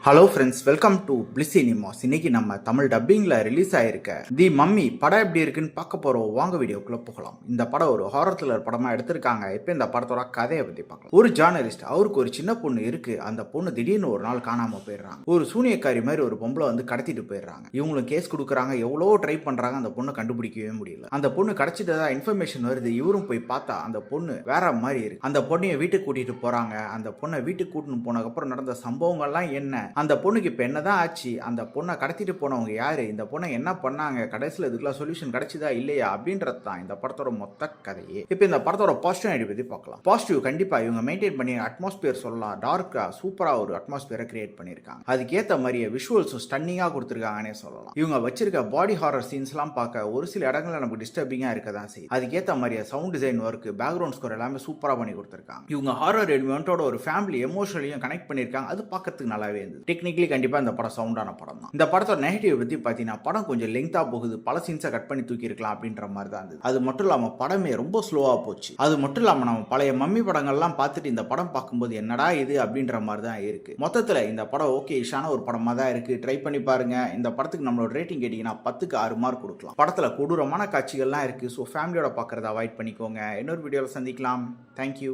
Hello friends, welcome to bliss cinemas. இன்னைக்கு நம்ம Tamil டப்பிங்கில் release ஆயிருக்க தி மம்மி படம் எப்படி இருக்குன்னு பார்க்க போகிறோம். வாங்க வீடியோக்குள்ளே போகலாம். இந்த படம் ஒரு ஹாரர் த்ரில்லர் படமாக எடுத்திருக்காங்க. இப்போ இந்த படத்தோட கதையை பற்றி பார்க்கலாம். ஒரு ஜேர்னலிஸ்ட், அவருக்கு ஒரு சின்ன பொண்ணு இருக்கு. அந்த பொண்ணு திடீர்னு ஒரு நாள் காணாமல் போயிடுறாங்க. ஒரு சூனியக்காரி மாதிரி ஒரு பொம்பளை வந்து கடத்திட்டு போயிடுறாங்க. இவங்களும் கேஸ் கொடுக்குறாங்க, எவ்வளோ ட்ரை பண்ணுறாங்க, அந்த பொண்ணு கண்டுபிடிக்கவே முடியல. அந்த பொண்ணு கிடைச்சிட்டதா இன்ஃபர்மேஷன் வருது. இவரும் போய் பார்த்தா அந்த பொண்ணு வேற மாதிரி இருக்கு. அந்த பொண்ணையை வீட்டுக்கு கூட்டிட்டு போறாங்க. அந்த பொண்ணை வீட்டுக்கு கூட்டிட்டு போனதுக்கப்புறம் நடந்த சம்பவங்கள்லாம் என்ன, அந்த பொண்ணுக்கு இப்போ என்னதான் ஆச்சு, அந்த பொண்ணை கடத்திட்டு போனவங்க யாரு, இந்த பொண்ணை என்ன பண்ணாங்க, கடைசியில் இதுக்கெல்லாம் சொல்யூஷன் கிடைச்சதா இல்லையா அப்படின்றது தான் இந்த படத்தோட மொத்த கதையே. இப்போ இந்த படத்தோட பாசிட்டிவ் ஐடி பற்றி பார்க்கலாம். பாசிட்டிவ் கண்டிப்பாக இவங்க மெயின்டைன் பண்ணி அட்மாஸ்பியர் சொல்லலாம். டார்க்கா சூப்பராக ஒரு அட்மாஸ்பியரை கிரியேட் பண்ணியிருக்காங்க. அதுக்கேற்ற மாதிரியே விஷுவல்ஸும் ஸ்டன்னிங்காக கொடுத்துருக்காங்கன்னே சொல்லலாம். இவங்க வச்சிருக்க பாடி ஹாரர் சீன்ஸ்லாம் பார்க்க ஒரு சில இடங்களில் நமக்கு டிஸ்டர்பிங்காக இருக்க தான் செய்யும். அதுக்கேற்ற மாதிரியே sound design work, background score எல்லாமே சூப்பராக பண்ணி கொடுத்துருக்காங்க. இவங்க ஹாரர் எலிமெண்ட்டோட ஒரு ஃபேமிலி எமோஷனலையும் கனெக்ட் பண்ணியிருக்காங்க. அது பார்க்கறதுக்கு நல்லாவே இருந்தது. டெக்னிக்கலி கண்டிப்பாக இந்த படம் சவுண்டான படம் தான். இந்த படத்தோட நெகட்டிவ் பற்றி பார்த்தீங்கன்னா, படம் கொஞ்சம் லெங்தா போகுது, பல சீன்ஸை கட் பண்ணி தூக்கி இருக்கலாம் அப்படின்ற மாதிரி தான் இருந்தது. அது மட்டும் இல்லாமல் படமே ரொம்ப ஸ்லோவாக போச்சு. அது மட்டும் இல்லாமல் நம்ம பழைய மம்மி படங்கள்லாம் பார்த்துட்டு இந்த படம் பார்க்கும்போது என்னடா இது அப்படின்ற மாதிரி தான் இருக்கு. மொத்தத்தில் இந்த படம் ஓகே இஷான ஒரு படமாக தான் இருக்கு. ட்ரை பண்ணி பாருங்க. இந்த படத்துக்கு நம்மளோட ரேட்டிங் கேட்டிங்கன்னா 10க்கு 6 மார்க் கொடுக்கலாம். படத்தில் கொடூரமான காட்சிகள்லாம் இருக்கு. ஸோ ஃபேமிலியோட பார்க்கறத அவாய்ட் பண்ணிக்கோங்க. இன்னொரு வீடியோவில் சந்திக்கலாம். தேங்க்யூ.